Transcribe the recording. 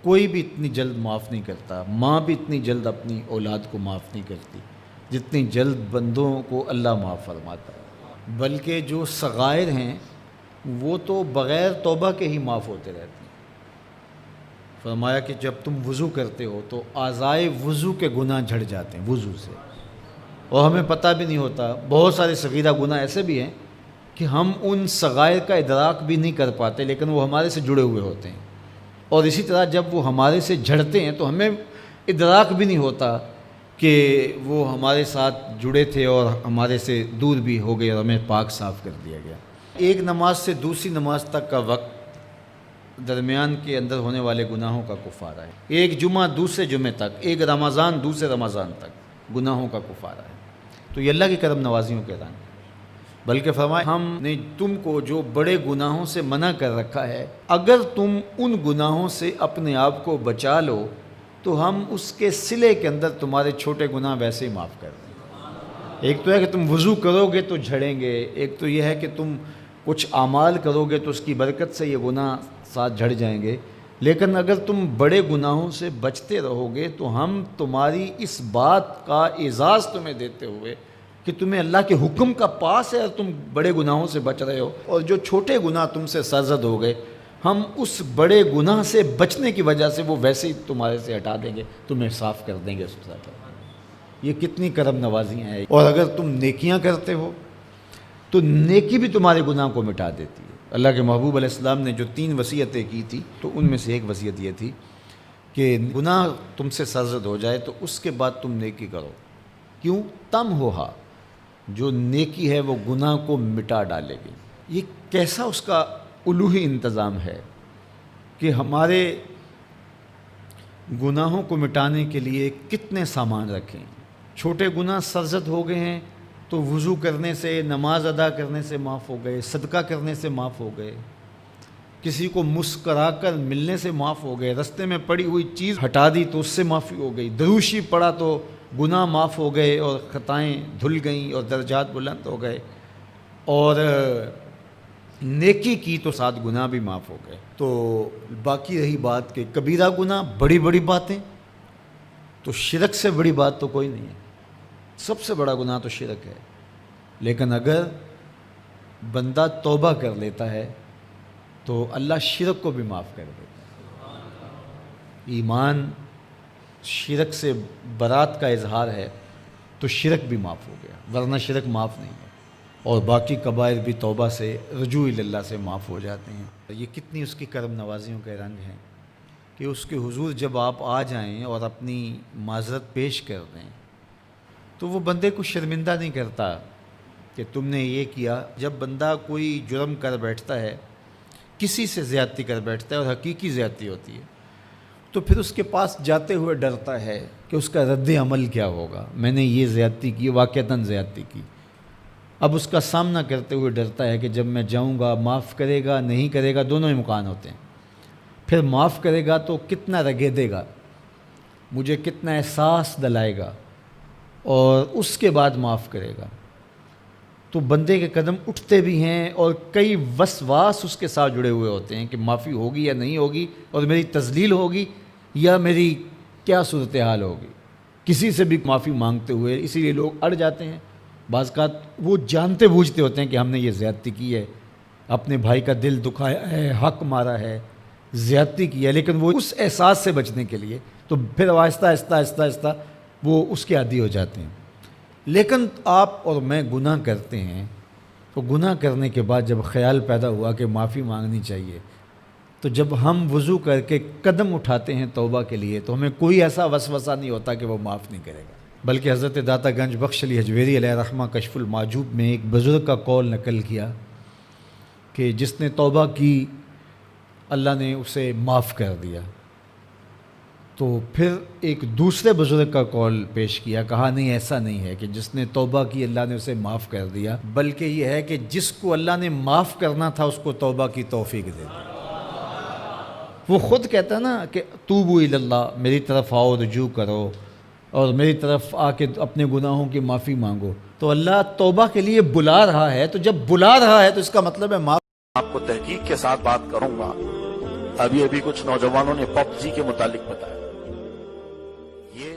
کوئی بھی اتنی جلد معاف نہیں کرتا، ماں بھی اتنی جلد اپنی اولاد کو معاف نہیں کرتی جتنی جلد بندوں کو اللہ معاف فرماتا ہے۔ بلکہ جو صغائر ہیں وہ تو بغیر توبہ کے ہی معاف ہوتے رہتے ہیں۔ فرمایا کہ جب تم وضو کرتے ہو تو اعضائے وضو کے گناہ جھڑ جاتے ہیں وضو سے، اور ہمیں پتہ بھی نہیں ہوتا۔ بہت سارے صغیرہ گناہ ایسے بھی ہیں کہ ہم ان صغائر کا ادراک بھی نہیں کر پاتے، لیکن وہ ہمارے سے جڑے ہوئے ہوتے ہیں، اور اسی طرح جب وہ ہمارے سے جھڑتے ہیں تو ہمیں ادراک بھی نہیں ہوتا کہ وہ ہمارے ساتھ جڑے تھے اور ہمارے سے دور بھی ہو گئے اور ہمیں پاک صاف کر دیا گیا۔ ایک نماز سے دوسری نماز تک کا وقت درمیان کے اندر ہونے والے گناہوں کا کفارہ ہے۔ ایک جمعہ دوسرے جمعے تک، ایک رمضان دوسرے رمضان تک گناہوں کا کفارہ ہے۔ تو یہ اللہ کی کرم نوازیوں کے رنگ ہے۔ بلکہ فرمایا ہم نے تم کو جو بڑے گناہوں سے منع کر رکھا ہے، اگر تم ان گناہوں سے اپنے آپ کو بچا لو تو ہم اس کے صلے کے اندر تمہارے چھوٹے گناہ ویسے ہی معاف کر دیں۔ ایک تو ہے کہ تم وضو کرو گے تو جھڑیں گے، ایک تو یہ ہے کہ تم کچھ اعمال کرو گے تو اس کی برکت سے یہ گناہ ساتھ جھڑ جائیں گے، لیکن اگر تم بڑے گناہوں سے بچتے رہو گے تو ہم تمہاری اس بات کا اعزاز تمہیں دیتے ہوئے کہ تمہیں اللہ کے حکم کا پاس ہے اور تم بڑے گناہوں سے بچ رہے ہو، اور جو چھوٹے گناہ تم سے سرزد ہو گئے ہم اس بڑے گناہ سے بچنے کی وجہ سے وہ ویسے ہی تمہارے سے ہٹا دیں گے، تمہیں صاف کر دیں گے، ستھرا کر دیں گے۔ یہ کتنی کرم نوازیاں ہیں۔ اور اگر تم نیکیاں کرتے ہو تو نیکی بھی تمہارے گناہ کو مٹا دیتی ہے۔ اللہ کے محبوب علیہ السلام نے جو 3 وصیتیں کی تھی تو ان میں سے ایک وصیت یہ تھی کہ گناہ تم سے سرزد ہو جائے تو اس کے بعد تم نیکی کرو۔ کیوں؟ تم ہوہا، جو نیکی ہے وہ گناہ کو مٹا ڈالے گی۔ یہ کیسا اس کا الوہی انتظام ہے کہ ہمارے گناہوں کو مٹانے کے لیے کتنے سامان رکھیں۔ چھوٹے گناہ سرزد ہو گئے ہیں تو وضو کرنے سے، نماز ادا کرنے سے معاف ہو گئے، صدقہ کرنے سے معاف ہو گئے، کسی کو مسکرا کر ملنے سے معاف ہو گئے، رستے میں پڑی ہوئی چیز ہٹا دی تو اس سے معافی ہو گئی، دروشی پڑا تو گناہ معاف ہو گئے اور خطائیں دھل گئیں اور درجات بلند ہو گئے، اور نیکی کی تو ساتھ گناہ بھی معاف ہو گئے۔ تو باقی رہی بات کہ کبیرہ گناہ، بڑی بڑی باتیں، تو شرک سے بڑی بات تو کوئی نہیں ہے، سب سے بڑا گناہ تو شرک ہے۔ لیکن اگر بندہ توبہ کر لیتا ہے تو اللہ شرک کو بھی معاف کر دیتا ہے۔ ایمان شرک سے برات کا اظہار ہے تو شرک بھی معاف ہو گیا، ورنہ شرک معاف نہیں ہے، اور باقی کبائر بھی توبہ سے، رجوع اللہ سے معاف ہو جاتے ہیں۔ یہ کتنی اس کی کرم نوازیوں کے رنگ ہیں کہ اس کے حضور جب آپ آ جائیں اور اپنی معذرت پیش کر دیں تو وہ بندے کو شرمندہ نہیں کرتا کہ تم نے یہ کیا۔ جب بندہ کوئی جرم کر بیٹھتا ہے، کسی سے زیادتی کر بیٹھتا ہے اور حقیقی زیادتی ہوتی ہے، تو پھر اس کے پاس جاتے ہوئے ڈرتا ہے کہ اس کا رد عمل کیا ہوگا۔ میں نے یہ زیادتی کی، واقعتاً زیادتی کی، اب اس کا سامنا کرتے ہوئے ڈرتا ہے کہ جب میں جاؤں گا معاف کرے گا نہیں کرے گا، دونوں امکان ہوتے ہیں۔ پھر معاف کرے گا تو کتنا رگیدے گا، مجھے کتنا احساس دلائے گا، اور اس کے بعد معاف کرے گا۔ تو بندے کے قدم اٹھتے بھی ہیں اور کئی وسواس اس کے ساتھ جڑے ہوئے ہوتے ہیں کہ معافی ہوگی یا نہیں ہوگی، اور میری تذلیل ہوگی یا میری کیا صورتحال ہوگی، کسی سے بھی معافی مانگتے ہوئے۔ اسی لیے لوگ اڑ جاتے ہیں۔ بعض اوقات وہ جانتے بوجھتے ہوتے ہیں کہ ہم نے یہ زیادتی کی ہے، اپنے بھائی کا دل دکھایا ہے، حق مارا ہے، زیادتی کی ہے، لیکن وہ اس احساس سے بچنے کے لیے تو پھر آہستہ آہستہ آہستہ آہستہ وہ اس کے عادی ہو جاتے ہیں۔ لیکن آپ اور میں گناہ کرتے ہیں تو گناہ کرنے کے بعد جب خیال پیدا ہوا کہ معافی مانگنی چاہیے، تو جب ہم وضو کر کے قدم اٹھاتے ہیں توبہ کے لیے تو ہمیں کوئی ایسا وسوسہ نہیں ہوتا کہ وہ معاف نہیں کرے گا۔ بلکہ حضرت داتا گنج بخش علی حجویری علیہ رحمہ کشف المعجوب میں ایک بزرگ کا قول نقل کیا کہ جس نے توبہ کی اللہ نے اسے معاف کر دیا۔ تو پھر ایک دوسرے بزرگ کا قول پیش کیا، کہا نہیں ایسا نہیں ہے کہ جس نے توبہ کی اللہ نے اسے معاف کر دیا، بلکہ یہ ہے کہ جس کو اللہ نے معاف کرنا تھا اس کو توبہ کی توفیق دے دی۔ وہ خود کہتا ہے نا کہ توبوا الی اللہ، میری طرف آؤ، رجوع کرو اور میری طرف آ کے اپنے گناہوں کی معافی مانگو۔ تو اللہ توبہ کے لیے بلا رہا ہے، تو جب بلا رہا ہے تو اس کا مطلب ہے معاف۔ آپ کو تحقیق کے ساتھ بات کروں گا ابھی ابھی کچھ نوجوانوں نے PUBG کے متعلق بتایا. یہ